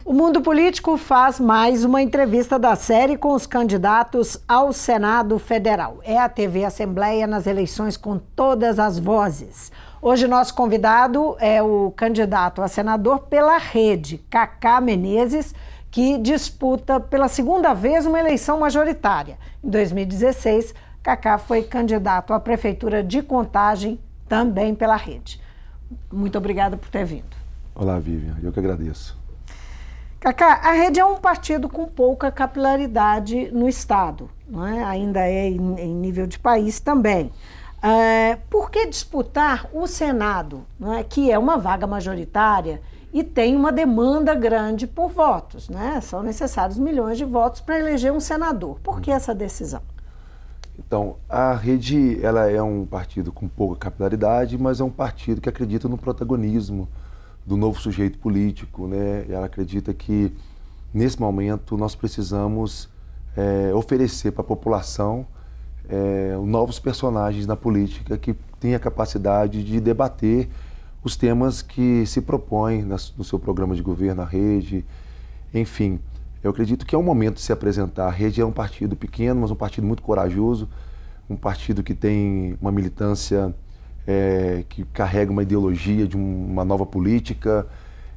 O Mundo Político faz mais uma entrevista da série com os candidatos ao Senado Federal. É a TV Assembleia nas eleições com todas as vozes. Hoje nosso convidado é o candidato a senador pela Rede, Cacá Menezes, que disputa pela segunda vez uma eleição majoritária. Em 2016, Cacá foi candidato à Prefeitura de Contagem, também pela Rede. Muito obrigada por ter vindo. Olá, Vivian. Eu que agradeço. Cacá, a Rede é um partido com pouca capilaridade no Estado, não é? Ainda é em nível de país também. Por que disputar o Senado, não é? Que é uma vaga majoritária e tem uma demanda grande por votos, né? São necessários milhões de votos para eleger um senador. Por que essa decisão? Então, a Rede ela é um partido com pouca capilaridade, mas é um partido que acredita no protagonismo do novo sujeito político, né? Ela acredita que, nesse momento, nós precisamos oferecer para a população novos personagens na política que tenham a capacidade de debater os temas que se propõem no seu programa de governo, a Rede. Enfim, eu acredito que é um momento de se apresentar. A Rede é um partido pequeno, mas um partido muito corajoso, um partido que tem uma militância que carrega uma ideologia de uma nova política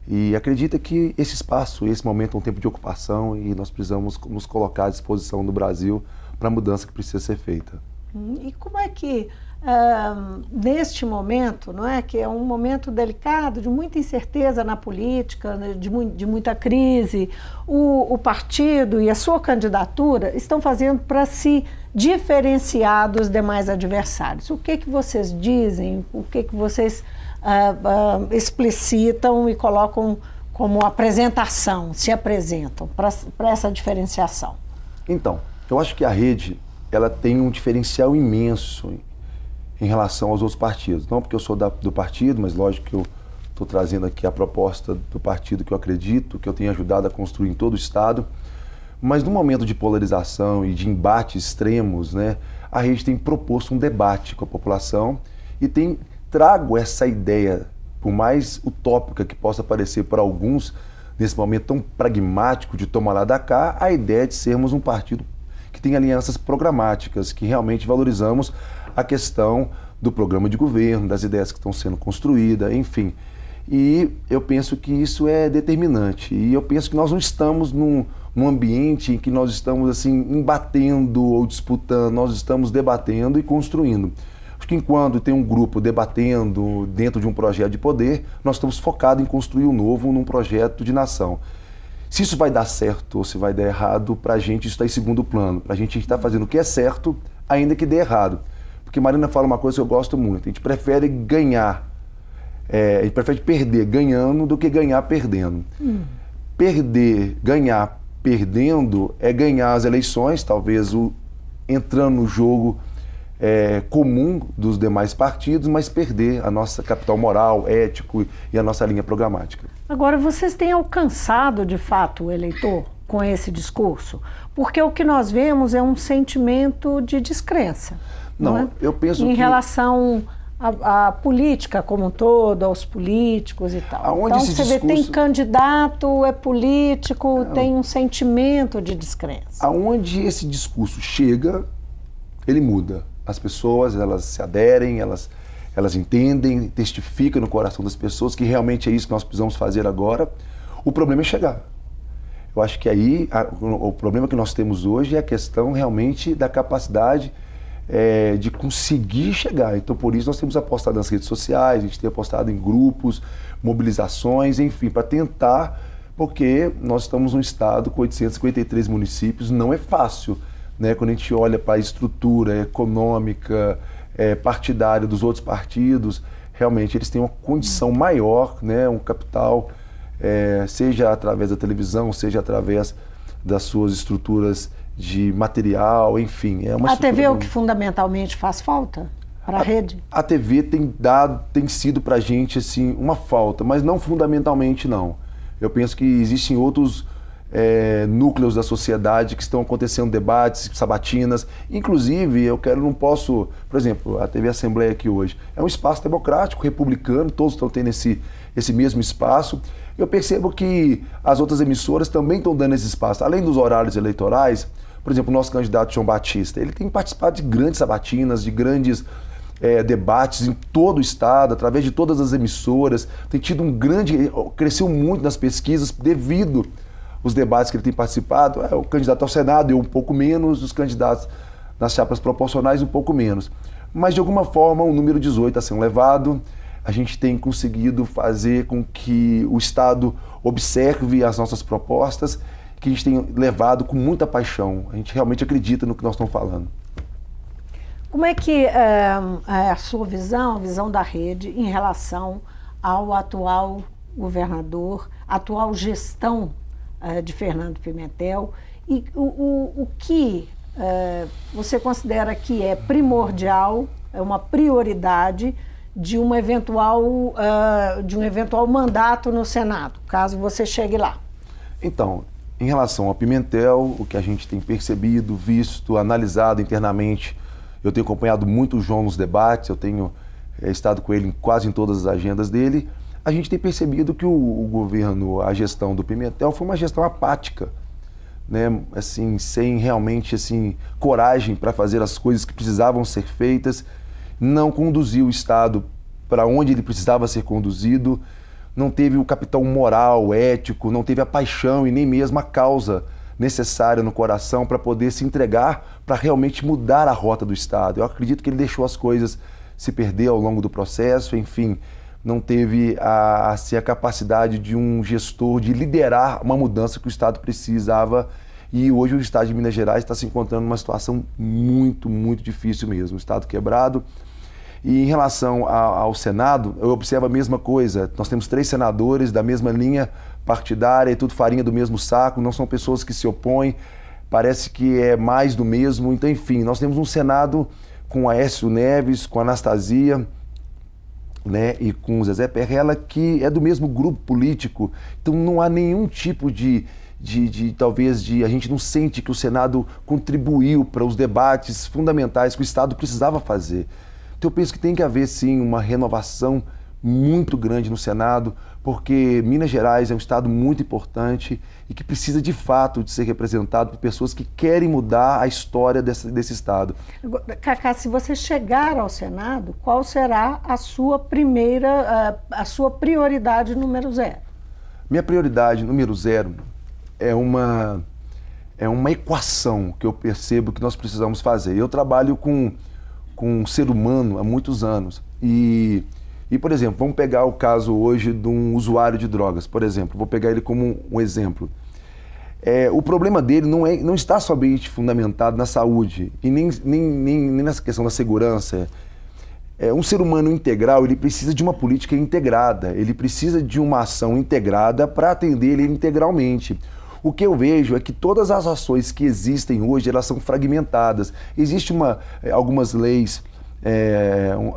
e acredita que esse espaço, esse momento é um tempo de ocupação e nós precisamos nos colocar à disposição do Brasil para a mudança que precisa ser feita. E como é que, neste momento, não é, que é um momento delicado, de muita incerteza na política, né, de muita crise, o partido e a sua candidatura estão fazendo para se diferenciar dos demais adversários? O que vocês dizem, o que vocês explicitam e colocam como apresentação, se apresentam para essa diferenciação? Então, eu acho que a Rede ela tem um diferencial imenso em relação aos outros partidos. Não porque eu sou do partido, mas lógico que eu estou trazendo aqui a proposta do partido que eu acredito, que eu tenho ajudado a construir em todo o Estado. Mas no momento de polarização e de embates extremos, né, a Rede tem proposto um debate com a população e trago essa ideia, por mais utópica que possa parecer para alguns, nesse momento tão pragmático de tomar lá da cá, a ideia de sermos um partido que tem alianças programáticas, que realmente valorizamos a questão do programa de governo, das ideias que estão sendo construídas, enfim. E eu penso que isso é determinante. E eu penso que nós não estamos num ambiente em que nós estamos assim embatendo ou disputando, nós estamos debatendo e construindo. Acho que enquanto tem um grupo debatendo dentro de um projeto de poder, nós estamos focados em construir o novo num projeto de nação. Se isso vai dar certo ou se vai dar errado, para a gente isso está em segundo plano. Para a gente está fazendo o que é certo, ainda que dê errado. Porque Marina fala uma coisa que eu gosto muito, a gente prefere ganhar, a gente prefere perder ganhando do que ganhar perdendo. Ganhar perdendo é ganhar as eleições, talvez entrando no jogo comum dos demais partidos, mas perder a nossa capital moral, ético e a nossa linha programática. Agora, vocês têm alcançado, de fato, o eleitor com esse discurso? Porque o que nós vemos é um sentimento de descrença. Não é? Eu penso em relação à política como um todo, aos políticos e tal. Aonde então, você vê, tem candidato, é político, tem um sentimento de descrença. Aonde esse discurso chega, ele muda. As pessoas, elas se aderem, elas entendem, testificam no coração das pessoas que realmente é isso que nós precisamos fazer agora. O problema é chegar. Eu acho que aí o problema que nós temos hoje é a questão realmente da capacidade de conseguir chegar. Então, por isso, nós temos apostado nas redes sociais, a gente tem apostado em grupos, mobilizações, enfim, para tentar, porque nós estamos num estado com 853 municípios, não é fácil, né? Quando a gente olha para a estrutura econômica, partidária dos outros partidos, realmente eles têm uma condição maior, né? Um capital, seja através da televisão, seja através das suas estruturas de material, enfim. A TV é o que fundamentalmente faz falta para a Rede? A TV tem sido para a gente assim, uma falta, mas não fundamentalmente não. Eu penso que existem outros núcleos da sociedade que estão acontecendo debates, sabatinas. Inclusive, não posso, por exemplo, a TV Assembleia aqui hoje, é um espaço democrático, republicano, todos estão tendo esse mesmo espaço. Eu percebo que as outras emissoras também estão dando esse espaço. Além dos horários eleitorais, por exemplo, o nosso candidato João Batista, ele tem participado de grandes sabatinas, de grandes debates em todo o estado, através de todas as emissoras, tem tido cresceu muito nas pesquisas devido aos debates que ele tem participado. O candidato ao Senado eu um pouco menos, os candidatos nas chapas proporcionais um pouco menos. Mas de alguma forma o número 18 está sendo levado, a gente tem conseguido fazer com que o Estado observe as nossas propostas, que a gente tem levado com muita paixão. A gente realmente acredita no que nós estamos falando. Como é que é a sua visão, a visão da rede, em relação ao atual governador, atual gestão de Fernando Pimentel, e o que você considera que é primordial, é uma prioridade de um eventual mandato no Senado, caso você chegue lá? Então, em relação ao Pimentel, o que a gente tem percebido, visto, analisado internamente, eu tenho acompanhado muito o João nos debates, eu tenho estado com ele quase em todas as agendas dele. A gente tem percebido que o governo, a gestão do Pimentel foi uma gestão apática, né? Assim, sem realmente assim, coragem para fazer as coisas que precisavam ser feitas, não conduziu o Estado para onde ele precisava ser conduzido, não teve o capital moral, ético, não teve a paixão e nem mesmo a causa necessária no coração para poder se entregar para realmente mudar a rota do Estado. Eu acredito que ele deixou as coisas se perder ao longo do processo, enfim, não teve a capacidade de um gestor de liderar uma mudança que o Estado precisava, e hoje o Estado de Minas Gerais está se encontrando numa situação muito, muito difícil mesmo, o Estado quebrado. E em relação ao Senado, eu observo a mesma coisa. Nós temos 3 senadores da mesma linha partidária, e tudo farinha do mesmo saco, não são pessoas que se opõem, parece que é mais do mesmo. Então, enfim, nós temos um Senado com Aécio Neves, com a Anastasia, né, e com o Zezé Perrella, que é do mesmo grupo político. Então não há nenhum tipo a gente não sente que o Senado contribuiu para os debates fundamentais que o Estado precisava fazer. Então eu penso que tem que haver sim uma renovação muito grande no Senado, porque Minas Gerais é um estado muito importante e que precisa de fato de ser representado por pessoas que querem mudar a história desse estado. Cacá, se você chegar ao Senado, qual será a sua prioridade número 0? Minha prioridade número 0 é uma equação que eu percebo que nós precisamos fazer. Eu trabalho com um ser humano há muitos anos e, por exemplo, vamos pegar o caso hoje de um usuário de drogas, por exemplo, vou pegar ele como um exemplo. O problema dele não está somente fundamentado na saúde e nem nessa questão da segurança. Um ser humano integral, ele precisa de uma política integrada, ele precisa de uma ação integrada para atender ele integralmente. O que eu vejo é que todas as ações que existem hoje, elas são fragmentadas. Existem algumas leis,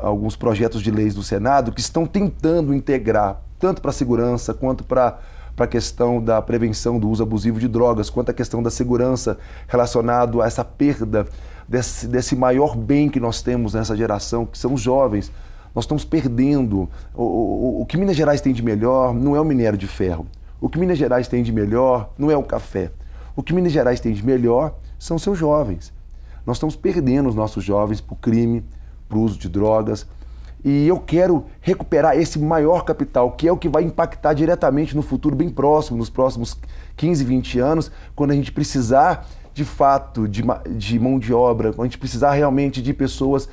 alguns projetos de leis do Senado que estão tentando integrar, tanto para a segurança, quanto para a questão da prevenção do uso abusivo de drogas, quanto a questão da segurança relacionado a essa perda desse maior bem que nós temos nessa geração, que são os jovens. Nós estamos perdendo. O que Minas Gerais tem de melhor não é o minério de ferro. O que Minas Gerais tem de melhor não é o café. O que Minas Gerais tem de melhor são seus jovens. Nós estamos perdendo os nossos jovens para o crime, para o uso de drogas. E eu quero recuperar esse maior capital, que é o que vai impactar diretamente no futuro bem próximo, nos próximos 15, 20 anos, quando a gente precisar, de fato, de mão de obra, quando a gente precisar realmente de pessoas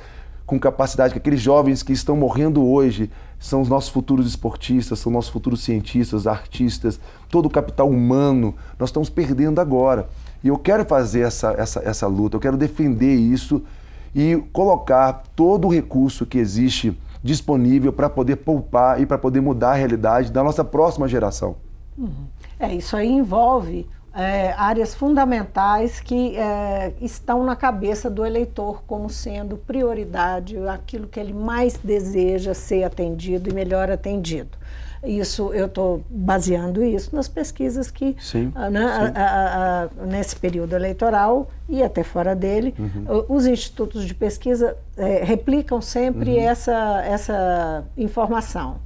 com capacidade, que aqueles jovens que estão morrendo hoje são os nossos futuros esportistas, são nossos futuros cientistas, artistas, todo o capital humano, nós estamos perdendo agora. E eu quero fazer essa luta, eu quero defender isso e colocar todo o recurso que existe disponível para poder poupar e para poder mudar a realidade da nossa próxima geração. Isso aí envolve áreas fundamentais que estão na cabeça do eleitor como sendo prioridade, aquilo que ele mais deseja ser atendido e melhor atendido. Isso, eu estou baseando isso nas pesquisas que, nesse período eleitoral e até fora dele, os institutos de pesquisa replicam sempre essa informação.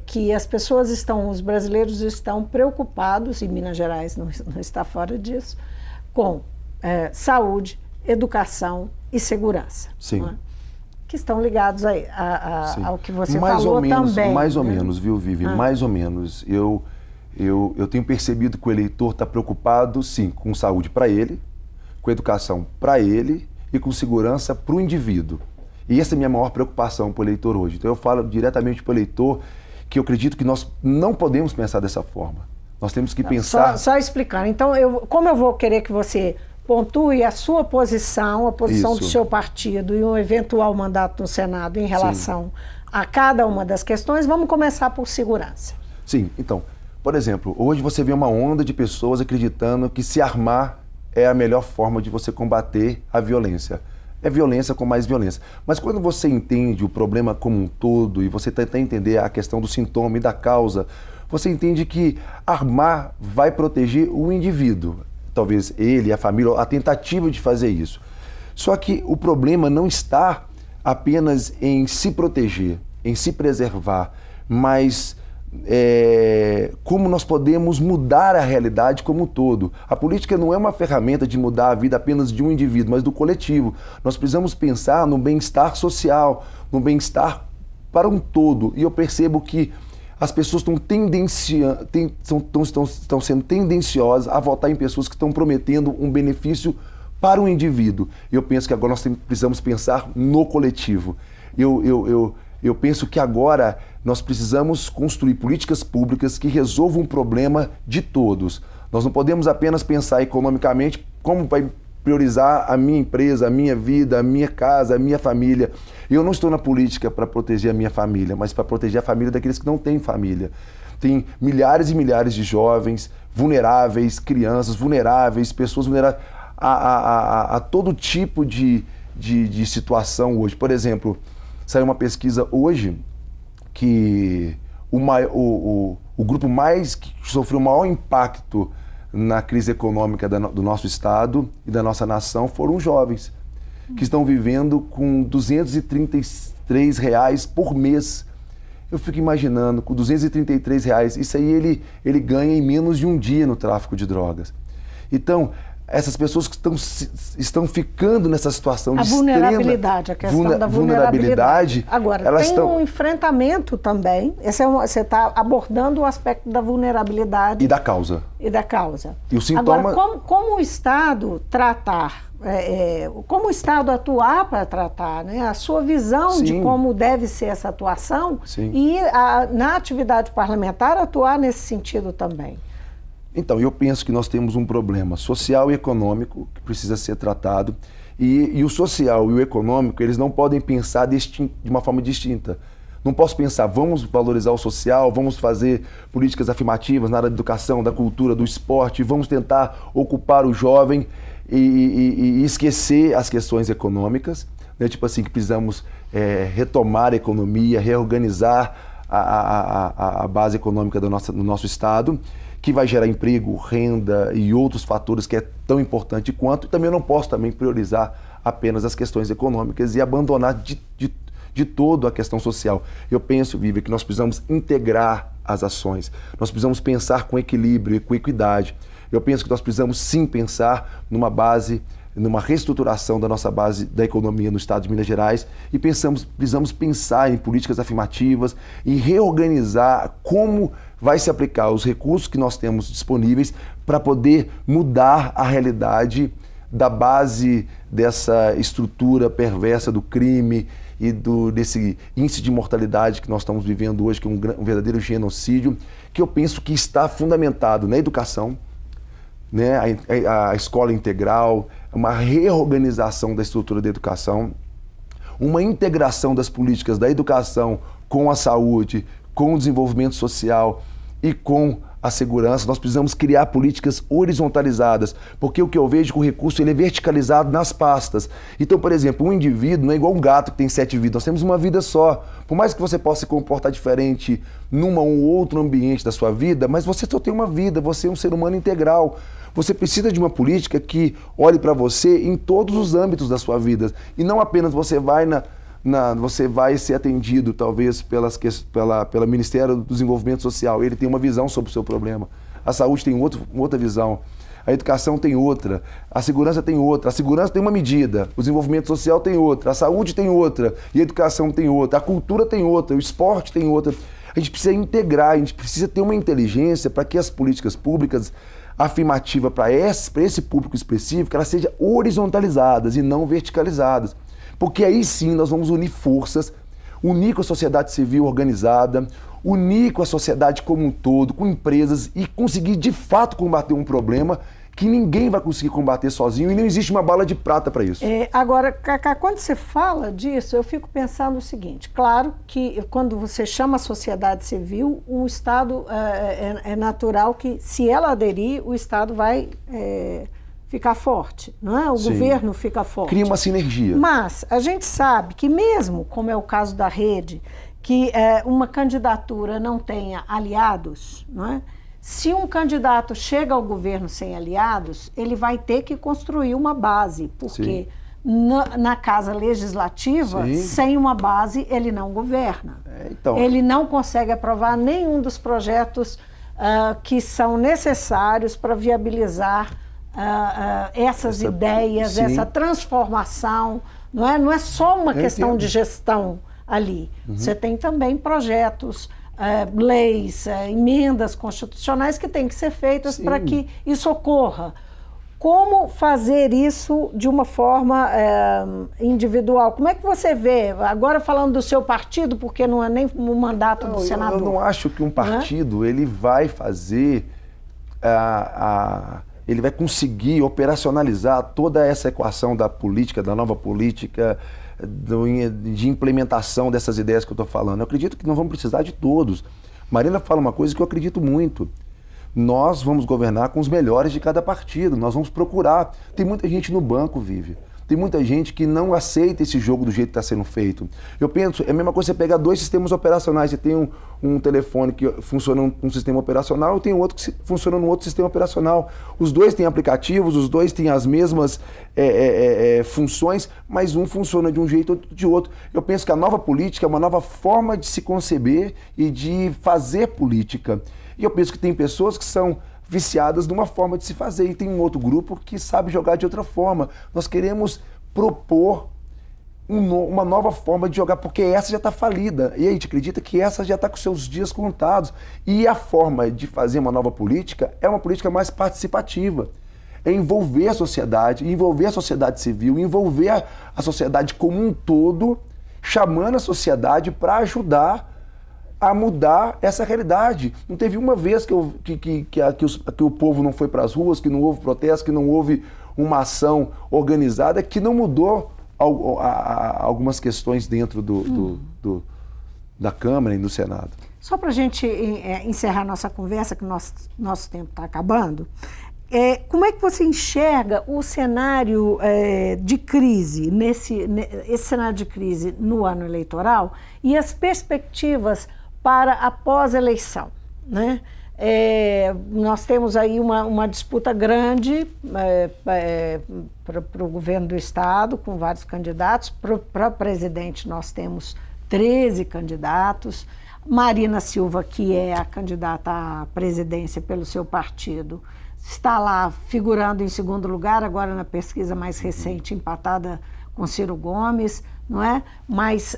que as pessoas os brasileiros estão preocupados, e Minas Gerais não está fora disso, com saúde, educação e segurança. Sim. Não é? Que estão ligados ao que você falou também. Mais ou menos, viu, Vivi? Mais ou menos. Eu tenho percebido que o eleitor está preocupado, sim, com saúde para ele, com educação para ele e com segurança para o indivíduo. E essa é a minha maior preocupação para o eleitor hoje. Então eu falo diretamente para o eleitor que eu acredito que nós não podemos pensar dessa forma. Nós temos que pensar... Só explicando. Então, como eu vou querer que você pontue a sua posição, a posição do seu partido e um eventual mandato no Senado em relação a cada uma das questões, vamos começar por segurança. Sim, então, por exemplo, hoje você vê uma onda de pessoas acreditando que se armar é a melhor forma de você combater a violência. É violência com mais violência. Mas quando você entende o problema como um todo e você tenta entender a questão do sintoma e da causa, você entende que armar vai proteger o indivíduo. Talvez ele, a família, a tentativa de fazer isso. Só que o problema não está apenas em se proteger, em se preservar, mas como nós podemos mudar a realidade como um todo. A política não é uma ferramenta de mudar a vida apenas de um indivíduo, mas do coletivo. Nós precisamos pensar no bem-estar social, no bem-estar para um todo. E eu percebo que as pessoas estão sendo tendenciosas a votar em pessoas que estão prometendo um benefício para o indivíduo. Eu penso que agora nós precisamos pensar no coletivo. Eu penso que agora nós precisamos construir políticas públicas que resolvam o problema de todos. Nós não podemos apenas pensar economicamente como vai priorizar a minha empresa, a minha vida, a minha casa, a minha família. Eu não estou na política para proteger a minha família, mas para proteger a família daqueles que não têm família. Tem milhares e milhares de jovens vulneráveis, crianças vulneráveis, pessoas vulneráveis a todo tipo de situação hoje. Por exemplo, saiu uma pesquisa hoje que o grupo que sofreu o maior impacto na crise econômica do nosso estado e da nossa nação foram os jovens, que estão vivendo com R$ 233 por mês. Eu fico imaginando, com R$ 233, isso aí ele ganha em menos de um dia no tráfico de drogas. Então, essas pessoas que estão ficando nessa situação de vulnerabilidade, a questão da vulnerabilidade. Agora, tem um enfrentamento também. Você está abordando o aspecto da vulnerabilidade. E da causa. E da causa. E o sintoma... Agora, como o Estado tratar, como o Estado atuar para tratar, né? A sua visão de como deve ser essa atuação e na atividade parlamentar atuar nesse sentido também. Então, eu penso que nós temos um problema social e econômico que precisa ser tratado e o social e o econômico, eles não podem pensar de uma forma distinta. Não posso pensar, vamos valorizar o social, vamos fazer políticas afirmativas na área da educação, da cultura, do esporte, vamos tentar ocupar o jovem e esquecer as questões econômicas, né? Tipo assim, que precisamos retomar a economia, reorganizar a base econômica do nosso estado, que vai gerar emprego, renda e outros fatores que é tão importante quanto. E também eu não posso priorizar apenas as questões econômicas e abandonar de todo a questão social. Eu penso, Vivi, que nós precisamos integrar as ações. Nós precisamos pensar com equilíbrio e com equidade. Eu penso que nós precisamos sim pensar numa reestruturação da nossa base da economia no estado de Minas Gerais e precisamos pensar em políticas afirmativas e reorganizar como vai se aplicar os recursos que nós temos disponíveis para poder mudar a realidade da base dessa estrutura perversa do crime e desse índice de mortalidade que nós estamos vivendo hoje, que é um verdadeiro genocídio, que eu penso que está fundamentado na educação, né, a escola integral, uma reorganização da estrutura da educação, uma integração das políticas da educação com a saúde, com o desenvolvimento social e com a segurança. Nós precisamos criar políticas horizontalizadas, porque o que eu vejo é que o recurso ele é verticalizado nas pastas. Então, por exemplo, um indivíduo não é igual um gato que tem 7 vidas, nós temos uma vida só. Por mais que você possa se comportar diferente num ou outro ambiente da sua vida, mas você só tem uma vida, você é um ser humano integral. Você precisa de uma política que olhe para você em todos os âmbitos da sua vida e não apenas você vai você vai ser atendido talvez pelo Ministério do Desenvolvimento Social, ele tem uma visão sobre o seu problema. A saúde tem outra visão. A educação tem outra, a segurança tem outra, a segurança tem uma medida, o desenvolvimento social tem outra, a saúde tem outra, e a educação tem outra, a cultura tem outra, o esporte tem outra. A gente precisa integrar, a gente precisa ter uma inteligência para que as políticas públicas afirmativas para esse público específico, elas sejam horizontalizadas e não verticalizadas. Porque aí sim nós vamos unir forças, unir com a sociedade civil organizada, unir com a sociedade como um todo, com empresas e conseguir de fato combater um problema que ninguém vai conseguir combater sozinho e não existe uma bala de prata para isso. Agora, Cacá, quando você fala disso, eu fico pensando o seguinte, claro que quando você chama a sociedade civil, o Estado é natural que, se ela aderir, o Estado vai ficar forte, não é? O governo fica forte. Cria uma sinergia. Mas a gente sabe que mesmo, como é o caso da Rede, que uma candidatura não tenha aliados, não é? Se um candidato chega ao governo sem aliados, ele vai ter que construir uma base, porque na casa legislativa, sem uma base, ele não governa. Ele não consegue aprovar nenhum dos projetos que são necessários para viabilizar essas ideias, essa transformação. Não é só uma questão de gestão ali. Você tem também projetos, leis, emendas constitucionais que têm que ser feitas para que isso ocorra. Como fazer isso de uma forma individual? Como é que você vê, agora falando do seu partido, porque não é nem o mandato do senador. Eu não acho que um partido ele vai fazer, ele vai conseguir operacionalizar toda essa equação da política, da nova política, de implementação dessas ideias que eu estou falando. Eu acredito que nós vamos precisar de todos. Marina fala uma coisa que eu acredito muito. Nós vamos governar com os melhores de cada partido, nós vamos procurar. Tem muita gente no banco, Vivi. Tem muita gente que não aceita esse jogo do jeito que está sendo feito. Eu penso, é a mesma coisa você pegar dois sistemas operacionais. Você tem um telefone que funciona num sistema operacional e tem outro que funciona num outro sistema operacional. Os dois têm aplicativos, os dois têm as mesmas funções, mas um funciona de um jeito, outro de outro. Eu penso que a nova política é uma nova forma de se conceber e de fazer política. E eu penso que tem pessoas que são viciadas numa forma de se fazer, e tem um outro grupo que sabe jogar de outra forma. Nós queremos propor uma nova forma de jogar, porque essa já está falida, e a gente acredita que essa já está com seus dias contados. E a forma de fazer uma nova política é uma política mais participativa, é envolver a sociedade civil, envolver a sociedade como um todo, chamando a sociedade para ajudar a mudar essa realidade. Não teve uma vez que o povo não foi para as ruas, que não houve protesto, que não houve uma ação organizada, que não mudou algumas questões dentro da Câmara e do Senado. Só para a gente encerrar nossa conversa, que nosso tempo está acabando, como é que você enxerga o cenário de crise, esse cenário de crise no ano eleitoral e as perspectivas para a pós-eleição, né? Nós temos aí uma disputa grande para o governo do Estado, com vários candidatos. Para presidente nós temos 13 candidatos. Marina Silva, que é a candidata à presidência pelo seu partido, está lá figurando em segundo lugar, agora na pesquisa mais recente, empatada com Ciro Gomes, não é? Mas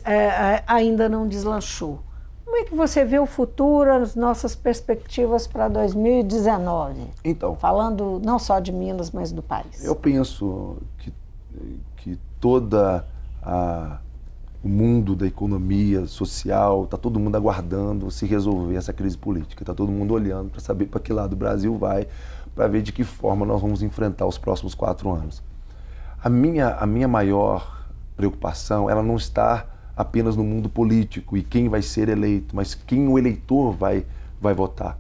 ainda não deslanchou. Como é que você vê o futuro, as nossas perspectivas para 2019? Então, falando não só de Minas, mas do país. Eu penso que todo o mundo da economia social, está todo mundo aguardando se resolver essa crise política. Está todo mundo olhando para saber para que lado o Brasil vai, para ver de que forma nós vamos enfrentar os próximos 4 anos. A minha maior preocupação, ela não está apenas no mundo político e quem vai ser eleito, mas quem o eleitor vai votar.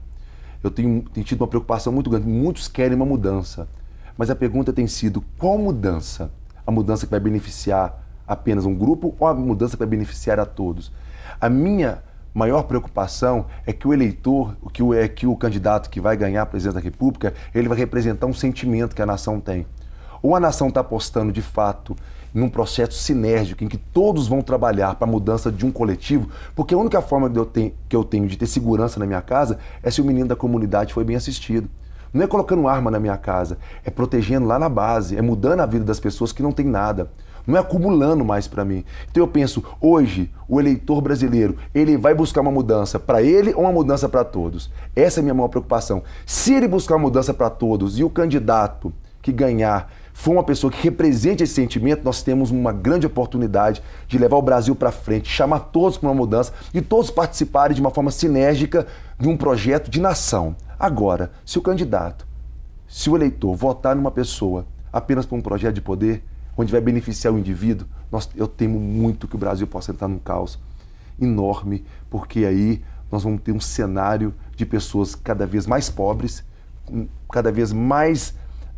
Eu tenho tido uma preocupação muito grande. Muitos querem uma mudança, mas a pergunta tem sido: qual mudança? A mudança que vai beneficiar apenas um grupo ou a mudança que vai beneficiar a todos? A minha maior preocupação é que o eleitor, que o candidato que vai ganhar a presidência da República, ele vai representar um sentimento que a nação tem. Ou a nação está apostando de fato num processo sinérgico em que todos vão trabalhar para a mudança de um coletivo, porque a única forma que eu tenho de ter segurança na minha casa é se o menino da comunidade foi bem assistido. Não é colocando arma na minha casa, é protegendo lá na base, é mudando a vida das pessoas que não tem nada. Não é acumulando mais para mim. Então eu penso, hoje, o eleitor brasileiro, ele vai buscar uma mudança para ele ou uma mudança para todos? Essa é a minha maior preocupação. Se ele buscar uma mudança para todos e o candidato que ganhar for uma pessoa que represente esse sentimento, nós temos uma grande oportunidade de levar o Brasil para frente, chamar todos para uma mudança e todos participarem de uma forma sinérgica de um projeto de nação. Agora, se o candidato, se o eleitor votar numa pessoa apenas por um projeto de poder, onde vai beneficiar o indivíduo, eu temo muito que o Brasil possa entrar num caos enorme, porque aí nós vamos ter um cenário de pessoas cada vez mais pobres, cada vez mais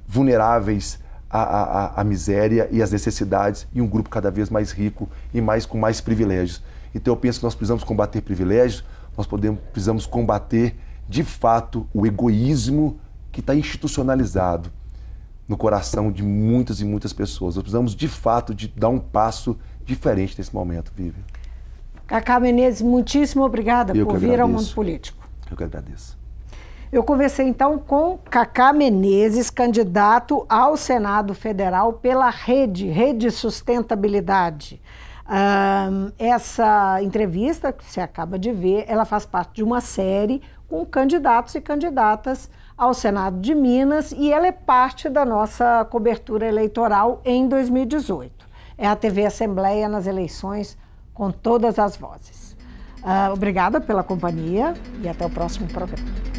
vulneráveis à miséria e às necessidades, e um grupo cada vez mais rico e com mais privilégios. Então eu penso que nós precisamos combater privilégios, precisamos combater de fato o egoísmo que está institucionalizado no coração de muitas e muitas pessoas. Nós precisamos de fato de dar um passo diferente nesse momento, Vivian. Cacá Menezes, muitíssimo obrigada por vir ao Mundo Político. Eu que agradeço. Eu conversei então com Cacá Menezes, candidato ao Senado Federal pela Rede Sustentabilidade. Essa entrevista que você acaba de ver, ela faz parte de uma série com candidatos e candidatas ao Senado de Minas e ela é parte da nossa cobertura eleitoral em 2018. É a TV Assembleia nas eleições com todas as vozes. Obrigada pela companhia e até o próximo programa.